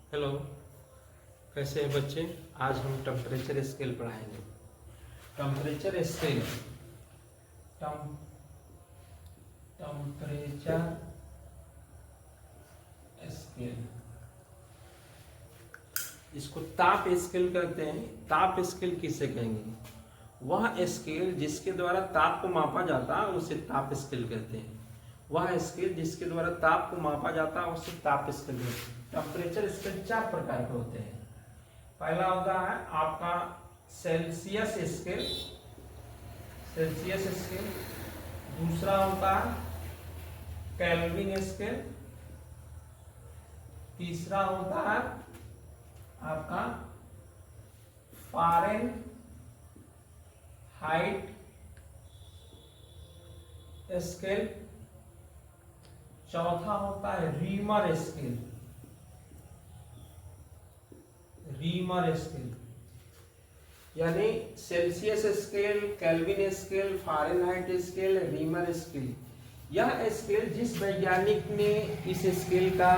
Hello, कैसे हैं बच्चे। आज हम टेम्परेचर स्केल पढ़ाएंगे। टेम्परेचर स्केल टेम्परेचर स्केल इसको ताप स्केल कहते हैं। ताप स्केल किसे कहेंगे? वह स्केल जिसके द्वारा ताप को मापा जाता है उसे ताप स्केल कहते हैं। वह स्केल जिसके द्वारा ताप को मापा जाता है उसे ताप स्केल कहते हैं। टेम्परेचर स्केल 4 प्रकार के होते हैं। पहला होता है आपका सेल्सियस स्केल। दूसरा होता है केल्विन स्केल। तीसरा होता है आपका फ़ारेनहाइट स्केल। चौथा होता है रीमर स्केल। यानी Celsius scale, kelvin scale, Fahrenheit scale, reamer scale. यह स्केल जिस वैज्ञानिक ने इस स्केल का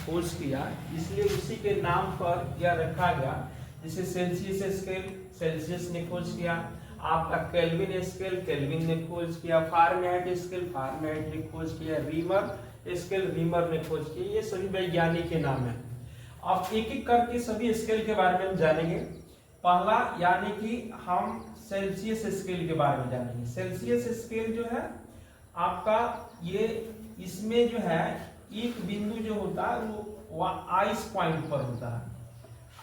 खोज किया इसलिए उसी के नाम पर यह रखा गया। जैसे सेल्सियस स्केल सेल्सियस ने खोज किया, आपका केल्विन स्केल केल्विन ने खोज किया, फ़ारेनहाइट स्केल फ़ारेनहाइट ने खोज किया, रीमर स्केल रीमर ने खोज किया। ये सभी वैज्ञानिक के नाम है। अब एक एक करके सभी स्केल के बारे में हम जानेंगे। पहला यानी कि हम सेल्सियस स्केल के बारे में जानेंगे। सेल्सियस स्केल जो है आपका ये इसमें जो है एक बिंदु जो होता है वो आइस पॉइंट पर होता है।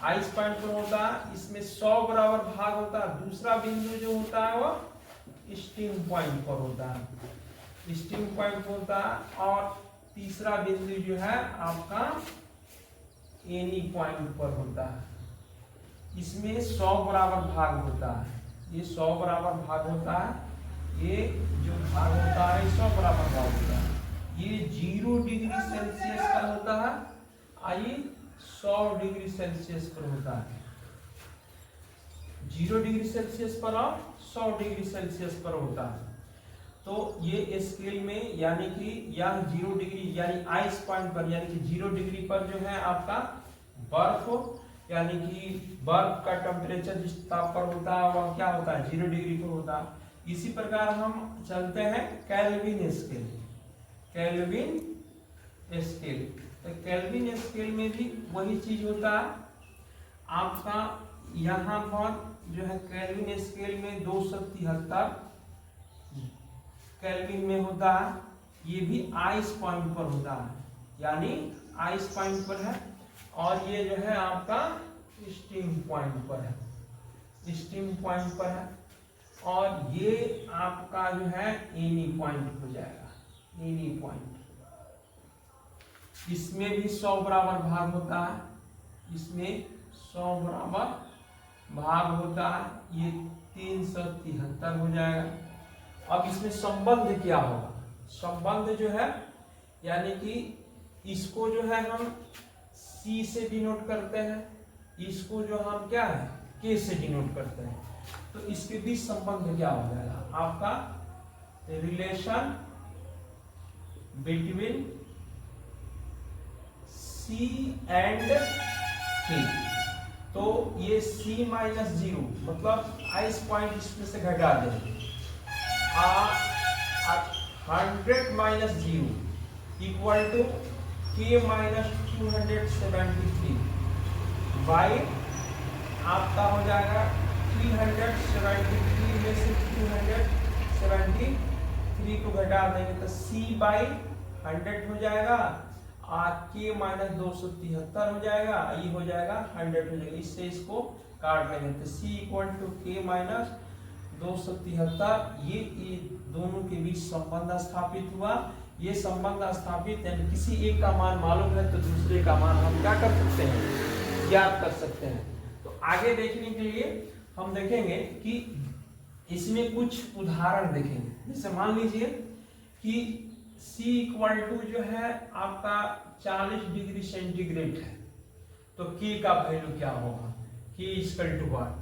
आइस पॉइंट पर होता है, इसमें 100 बराबर भाग होता है। दूसरा बिंदु जो होता है वो स्टीम पॉइंट पर होता है, स्टीम पॉइंट होता है। और तीसरा बिंदु जो है आपका एनी पॉइंट पर होता है। इसमें 100 बराबर भाग होता है। ये 100 बराबर भाग होता है। ये जो भाग होता है 100 बराबर भाग होता है। ये 0 डिग्री सेल्सियस पर होता है और ये 100 डिग्री सेल्सियस पर होता है। 0 डिग्री सेल्सियस पर और 100 डिग्री सेल्सियस पर होता है। तो ये स्केल में यानी कि यह 0 डिग्री यानी आइस पॉइंट पर यानी कि 0 डिग्री पर जो है आपका बर्फ हो, यानी कि बर्फ का टेम्परेचर जिस ताप पर होता है वह क्या होता है 0 डिग्री पर होता है। इसी प्रकार हम चलते हैं केल्विन स्केल। तो केल्विन स्केल में भी वही चीज होता है आपका। यहाँ पर जो है केल्विन स्केल में 273 केल्विन में होता है। ये भी आइस पॉइंट पर होता है, यानी आइस पॉइंट पर है। और ये जो है आपका स्टीम पॉइंट पर है, स्टीम पॉइंट पर है। और ये आपका जो है एनी पॉइंट हो जाएगा, एनी पॉइंट। इसमें भी 100 बराबर भाग होता है। इसमें 100 बराबर भाग होता है। ये 373 हो जाएगा। अब इसमें संबंध क्या होगा? संबंध जो है यानी कि इसको जो है हम C से डिनोट करते हैं, इसको जो हम क्या है K से डिनोट करते हैं। तो इसके बीच संबंध क्या हो जाएगा आपका? Relation between C and K। तो ये C माइनस 0 मतलब आइस पॉइंट इसमें से घटा देंगे। 100 minus 0 equal to K minus 273 by आपका हो जाएगा 373 में से 273 को घटा देंगे तो C बाई 100 हो जाएगा और K माइनस 273 हो जाएगा। ये हो जाएगा 100 हो जाएगा। इससे इसको काट लेंगे तो C equal to K minus 273। ये दोनों के बीच संबंध स्थापित हुआ। ये संबंध स्थापित यानी किसी एक का मान मालूम है तो दूसरे का मान हम क्या कर सकते हैं, ज्ञात कर सकते हैं। तो आगे देखने के लिए हम देखेंगे कि इसमें कुछ उदाहरण देखेंगे। जैसे मान लीजिए कि C इक्वल टू जो है आपका 40 डिग्री सेंटीग्रेड है तो K का वैल्यू क्या होगा? K equal to 1।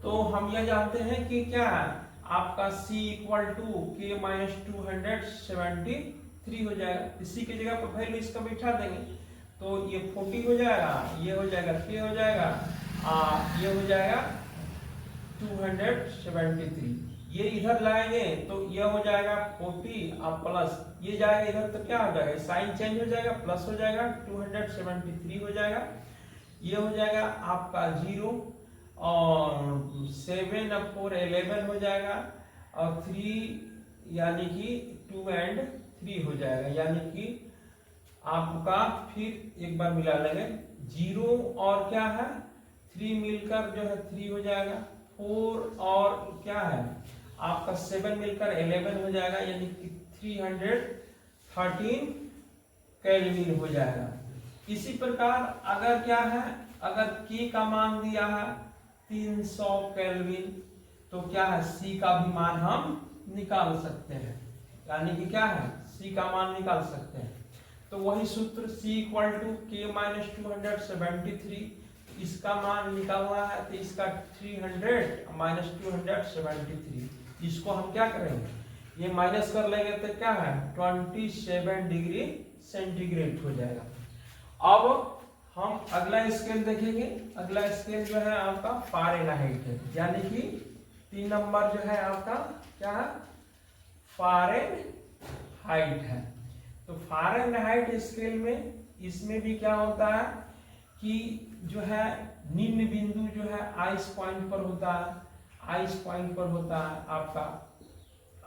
तो हम यह जानते हैं कि क्या है आपका C equal to K minus 273 हो जाएगा। इसी की जगह पर वैल्यू इसका बैठा देंगे तो ये 40 हो जाएगा, ये हो जाएगा 3 हो जाएगा, ये हो जाएगा 273। ये इधर लाएंगे तो ये हो जाएगा 40 और प्लस ये जाएगा इधर तो क्या हो जाएगा, साइन चेंज हो जाएगा, प्लस हो जाएगा 273 हो जाएगा। ये हो जाएगा आपका 0 और 7 और 4 11 हो जाएगा और 3 यानी कि 2 and 3 हो जाएगा, यानी कि आपका फिर एक बार मिला लेंगे 0 और क्या है 3 मिलकर जो है 3 हो जाएगा, 4 और क्या है आपका 7 मिलकर 11 हो जाएगा, यानी कि 313 केल्विन हो जाएगा। इसी प्रकार अगर क्या है, अगर K का मान दिया है 300 केल्विन तो क्या है C का भी मान हम निकाल सकते हैं, यानी कि क्या है C का मान निकाल सकते हैं। तो वही सूत्र C equal to K minus 273, इसका मान निकालना है तो इसका 300 माइनस 273, इसको हम क्या करेंगे, ये माइनस कर लेंगे तो क्या है 27 डिग्री सेंटीग्रेड हो जाएगा। अब हम अगला स्केल देखेंगे, अगला स्केल जो है आपका फ़ारेनहाइट है, यानी कि 3 नंबर जो है आपका क्या है फ़ारेनहाइट है। तो फ़ारेनहाइट स्केल में इसमें भी क्या होता है कि जो है निम्न बिंदु जो है आइस पॉइंट पर होता है, आइस पॉइंट पर होता है आपका,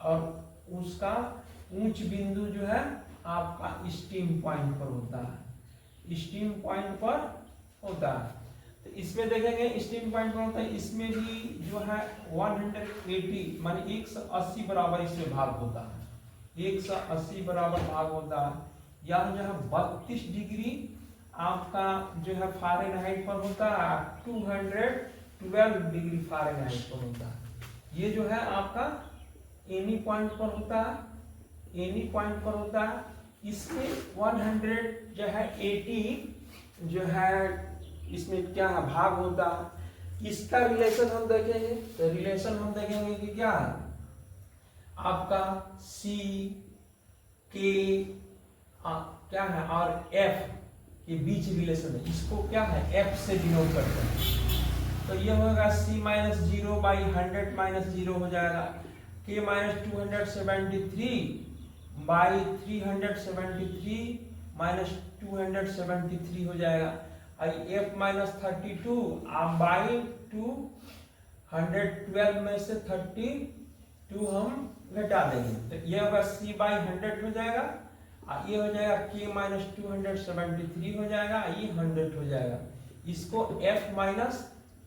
और उसका उच्च बिंदु जो है आपका स्टीम पॉइंट पर होता है, स्टीम पॉइंट पर होता है। तो इसमें देखेंगे स्टीम पॉइंट पर होता है, इसमें भी जो है 180 माने 180 बराबर इसमें भाग होता है, 180 बराबर भाग होता है। यह जो है 32 डिग्री आपका जो है फ़ारेनहाइट पर होता है, 212 डिग्री फ़ारेनहाइट पर होता है। ये जो है आपका एनी पॉइंट पर होता है, एनी पॉइंट पर होता है। इसमें 100 जो है 80 जो है इसमें क्या है भाग होता है। इसका रिलेशन हम देखेंगे तो रिलेशन हम देखेंगे कि क्या है आपका C K क्या है और F के बीच रिलेशन है, इसको क्या है F से डिनोट करते हैं। तो ये होगा C माइनस 0 बाई 100 माइनस 0 हो जाएगा, K माइनस 273 बाई 373 माइनस 273 हो जाएगा, F माइनस 32 आप बाई 212 में से 32 हम घटा देंगे, तो ये होगा C बाई 100 हो जाएगा, ये हो जाएगा K माइनस 273 हो जाएगा, ये 100 हो जाएगा। इसको F माइनस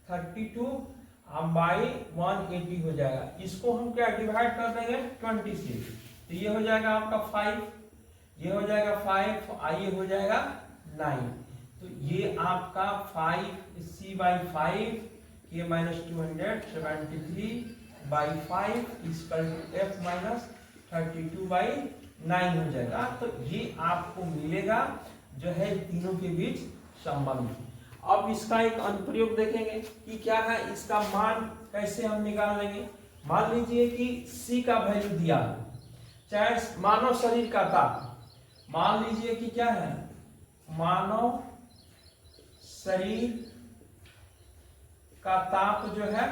32 बाई 180 हो जाएगा, इसको हम क्या डिवाइड कर देंगे 20 से, तो ये हो जाएगा आपका 5, ये हो जाएगा 5, ये हो जाएगा 9। तो ये आपका 5 C by 5 K minus 273 by 5 equal to F minus 32 by 9 हो जाएगा। तो ये आपको मिलेगा जो है तीनों के बीच संबंध। अब इसका एक अनुप्रयोग देखेंगे कि क्या है, इसका मान कैसे हम निकाल लेंगे। मान लीजिए कि C का वैल्यू दिया है, चाहे मानव शरीर का ताप, मान लीजिए कि क्या है मानव शरीर का ताप जो है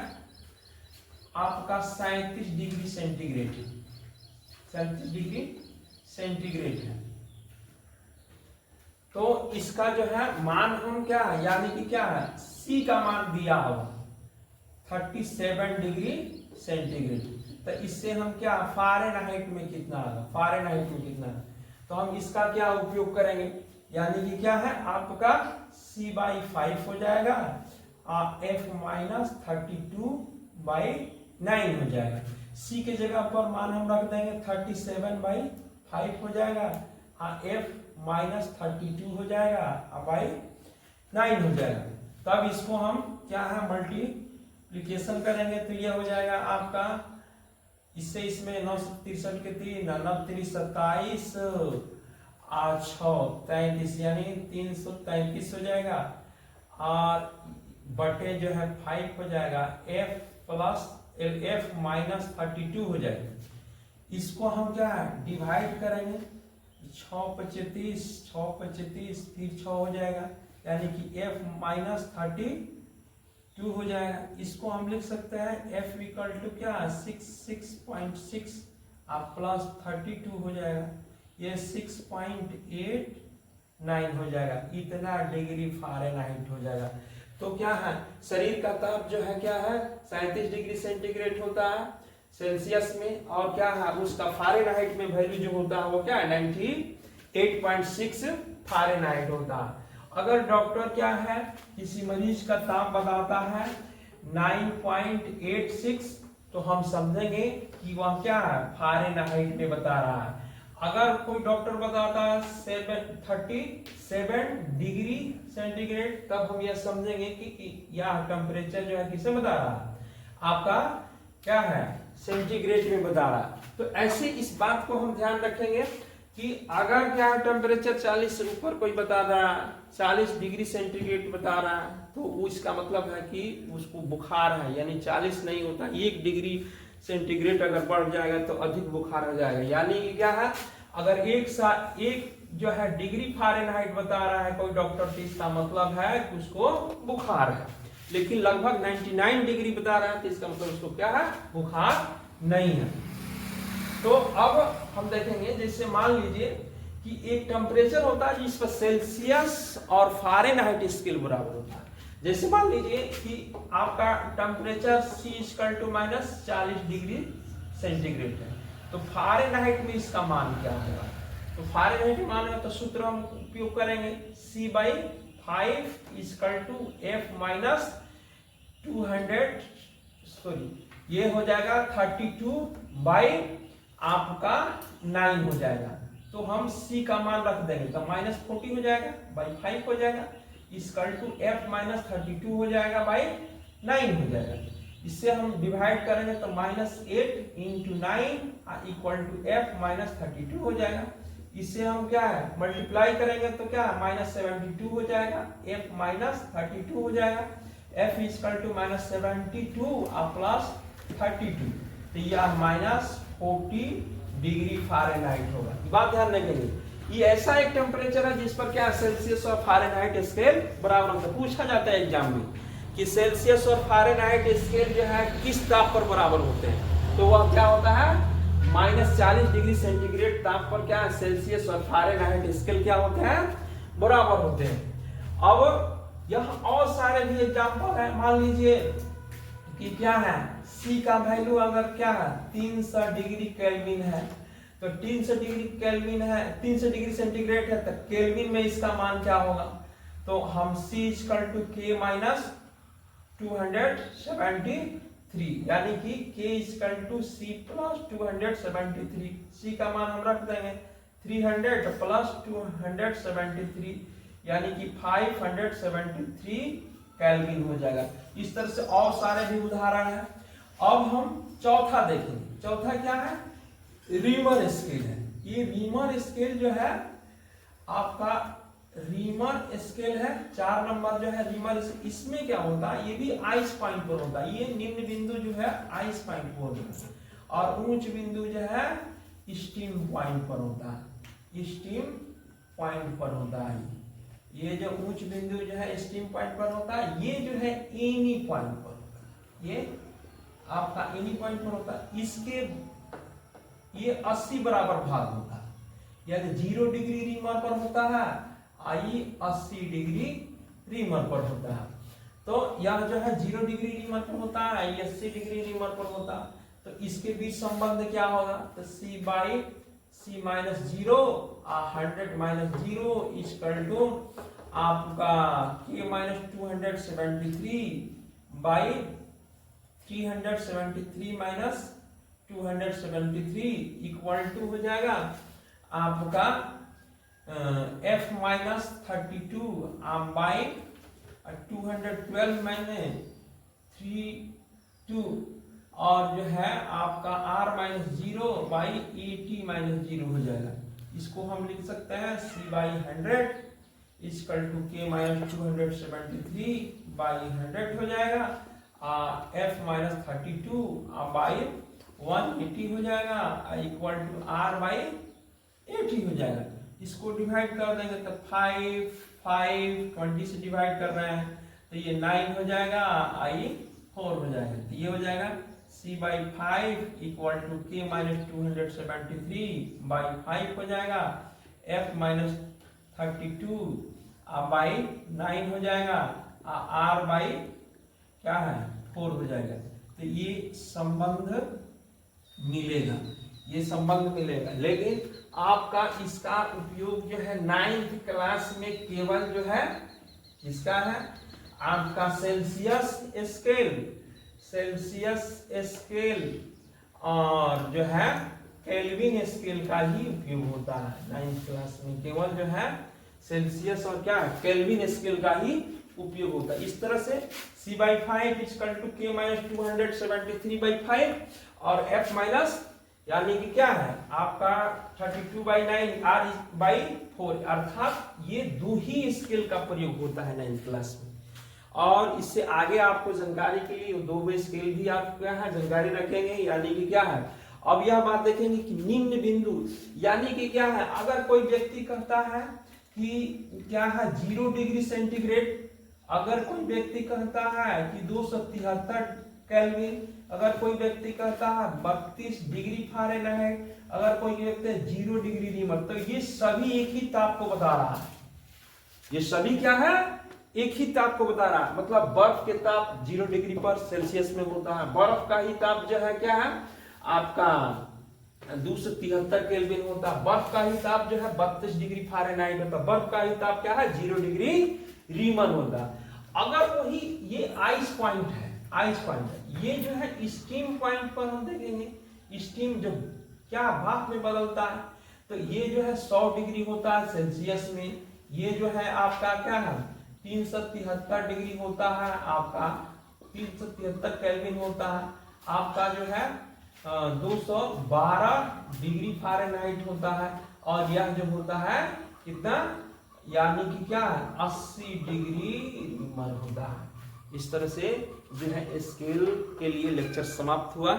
आपका 37 डिग्री सेंटीग्रेड है, 37 डिग्री सेंटीग्रेड है। तो इसका जो है मान हम क्या है, यानी कि क्या है C का मान दिया होगा 37 डिग्री सेंटीग्रेड। तो इससे हम क्या फ़ारेनहाइट में कितना आएगा, फ़ारेनहाइट में कितना है, तो हम इसका क्या उपयोग करेंगे, यानी कि क्या है आपका C बाई 5 हो जाएगा और F माइनस 32 बाई 9 हो जाएगा। C के जगह पर मान हम रख देंगे 37 बाई 5 हो जाएगा और F माइनस 32 हो जाएगा बाई 9 हो जाएगा। तब इसको हम क्या है मल्टीप्लिकेशन करेंगे, तो यह हो जाएगा आपका इससे इसमें 9 63 के 3 9 3 27 और 6 33 यानी 333 हो जाएगा और बटे जो है 5 हो जाएगा, F प्लस F माइनस 32 हो जाएगा। इसको हम क्या है डिवाइड करेंगे, 6 फिर 6 हो जाएगा, यानी कि f माइनस 32 हो जाएगा। इसको हम लिख सकते हैं f इक्वल टू क्या 6.6 आप प्लस 32 हो जाएगा, ये 6.89 हो जाएगा, इतना डिग्री फ़ारेनहाइट हो जाएगा। तो क्या है, शरीर का ताप जो है क्या है 37 डिग्री सेंटीग्रेड होता है सेल्सियस में, और क्या है उसका फ़ारेनहाइट में वैल्यू जो होता है वो क्या है 98.6 फ़ारेनहाइट होता है। अगर डॉक्टर क्या है किसी मरीज का ताप बताता है 9.86 तो हम समझेंगे कि वह क्या है फ़ारेनहाइट में बता रहा है। अगर कोई डॉक्टर बताता है 37 डिग्री सेंटीग्रेड तब हम यह समझेंगे कि यह टेम्परेचर जो है किसे बता रहा है आपका क्या है सेंटीग्रेड में बता रहा है। तो ऐसे इस बात को हम ध्यान रखेंगे कि अगर क्या टेम्परेचर 40 से ऊपर कोई बता रहा है 40 डिग्री सेंटीग्रेड बता रहा है तो इसका मतलब है कि उसको बुखार है, यानी 40 नहीं होता 1 डिग्री सेंटीग्रेड अगर बढ़ जाएगा तो अधिक बुखार हो जाएगा। यानी कि क्या है अगर एक जो है डिग्री फ़ारेनहाइट बता रहा है कोई डॉक्टर तो इसका मतलब है कि उसको बुखार है, लेकिन लगभग 99 डिग्री बता रहा है तो इसका मतलब उसको क्या है बुखार नहीं है। तो अब हम देखेंगे जैसे मान लीजिए कि एक टेम्परेचर होता है जिस पर सेल्सियस और फ़ारेनहाइट स्केल बराबर होता है। जैसे मान लीजिए कि आपका टेम्परेचर C=-40 डिग्री सेंटीग्रेड है, तो फ़ारेनहाइट में इसका मान क्या होगा, तो फ़ारेनहाइट मान है तो सूत्र हम उपयोग करेंगे C/5 ये हो जाएगा 32 आपका 9 हो जाएगा। तो हम C का मान रख देंगे तो -40 हो जाएगा बाई 5 हो जाएगा F-32 हो जाएगा बाई 9 हो जाएगा। इससे हम डिवाइड करेंगे तो -8 × 9 F-32 हो जाएगा। इससे हम क्या है मल्टीप्लाई करेंगे तो क्या -72 हो जाएगा F-32 हो जाएगा F=-72 प्लस 32 तो यह -40 डिग्री फ़ारेनहाइट होगा। बात ध्यान रखेंगे ये ऐसा एक टेम्परेचर है जिस पर क्या सेल्सियस और फ़ारेनहाइट स्केल बराबर होता है। पूछा जाता है एग्जाम में कि सेल्सियस और फ़ारेनहाइट स्केल जो है किस ताप पर बराबर होते हैं, तो वह क्या होता है -40 डिग्री सेंटीग्रेड ताप पर क्या सेल्सियस और फ़ारेनहाइट स्केल क्या होते हैं बराबर होते हैं। अब यहाँ और सारे भी एग्जाम्पल है, मान लीजिए कि क्या है C का वैल्यू अगर क्या है 300 डिग्री केल्विन है, तो 300 डिग्री केल्विन है 300 डिग्री सेंटीग्रेड है तो केल्विन में इसका मान क्या होगा, तो हम C=-273 यानी कि K=C+273 C का मान हम रख देंगे 300 + 273 यानी कि 573 केल्विन हो जाएगा। इस तरह से और सारे भी उदाहरण हैं। अब हम चौथा देखेंगे। चौथा क्या है रीमर स्केल है। ये रीमर स्केल जो है आपका रीमर स्केल है 4 नंबर जो है रीमर। इसमें क्या होता है ये भी आइस पॉइंट पर होता है। ये निम्न बिंदु जो है आइस पॉइंट पर होता है और ऊंच बिंदु जो है स्टीम पॉइंट पर होता है। स्टीम पॉइंट पर होता है ये जो ऊंच बिंदु जो है स्टीम पॉइंट पर होता है, ये जो है एनी पॉइंट पर होता है, ये आपका एनी पॉइंट पर होता है। इसके ये 80 बराबर भाग होता है, यानी 0 डिग्री रीमर पर होता है, आई 80 डिग्री रीमर पर होता है। तो यह जो है 0 डिग्री रीमर पर होता है, आई 80 डिग्री रीमर पर होता है। तो इसके बीच संबंध क्या होगा, तो C/C - 0 100 - 0 = आपका K-273 बाई 373 - 273 = हो जाएगा आपका F-32 बाई 212 - 3 और जो है आपका R-0 बाई 80 - 0 हो जाएगा। इसको हम लिख सकते हैं C/100 = K-273 बाई 100 हो जाएगा। F-32 बाई 180 हो जाएगा = R/80 हो जाएगा। इसको डिवाइड कर देंगे तो 20 से डिवाइड कर रहे हैं तो ये 9 हो जाएगा, आई 4 हो जाएगा। तो ये हो जाएगा C/5 equal to K minus 273/5 हो जाएगा, F माइनस 32 बाई 9 हो जाएगा, R बाई क्या है 4 हो जाएगा। तो ये संबंध मिलेगा, ये संबंध मिलेगा। लेकिन आपका इसका उपयोग जो है 9th क्लास में केवल जो है इसका है आपका सेल्सियस स्केल और जो है केल्विन स्केल का ही उपयोग होता है। 9th क्लास में केवल जो है सेल्सियस और क्या है केल्विन स्केल का ही उपयोग होता है। इस तरह से C/5 equal to K minus 273/5 और F माइनस यानी कि क्या है आपका 32/9 R/4, अर्थात ये दो ही स्केल का प्रयोग होता है 9th क्लास में। और इससे आगे आपको जानकारी के लिए दो स्केल भी आप क्या है जानकारी रखेंगे, यानी कि क्या है अब यह बात देखेंगे कि निम्न बिंदु यानी कि क्या है अगर कोई व्यक्ति कहता है कि क्या है 0 डिग्री सेंटीग्रेड, अगर कोई व्यक्ति कहता है कि 273 केल्विन, अगर कोई व्यक्ति कहता है 32 डिग्री फ़ारेनहाइट, अगर कोई व्यक्ति 0 डिग्री रीमर, तो ये सभी एक ही ताप को बता रहा है। ये सभी क्या है एक ही ताप को बता रहा है। मतलब बर्फ के ताप 0 डिग्री पर सेल्सियस में होता है, बर्फ का ही ताप जो है क्या है आपका 273 केल्विन होता है, बर्फ का ही ताप जो है 32 डिग्री फ़ारेनहाइट होता है, बर्फ का ही ताप क्या है 0 डिग्री रीमन होता है। अगर वही ये आइस पॉइंट है, ये जो है स्टीम पॉइंट पर हम देखेंगे स्टीम जो क्या भाप में बदलता है, तो ये जो है 100 डिग्री होता है सेल्सियस में, ये जो है आपका क्या है 373 डिग्री होता है, आपका 373 केल्विन होता है, आपका जो है 212 डिग्री फ़ारेनहाइट होता है, और यह जो होता है कितना यानी कि क्या है 80 डिग्री रीमर होता है। इस तरह से जो है स्केल के लिए लेक्चर समाप्त हुआ।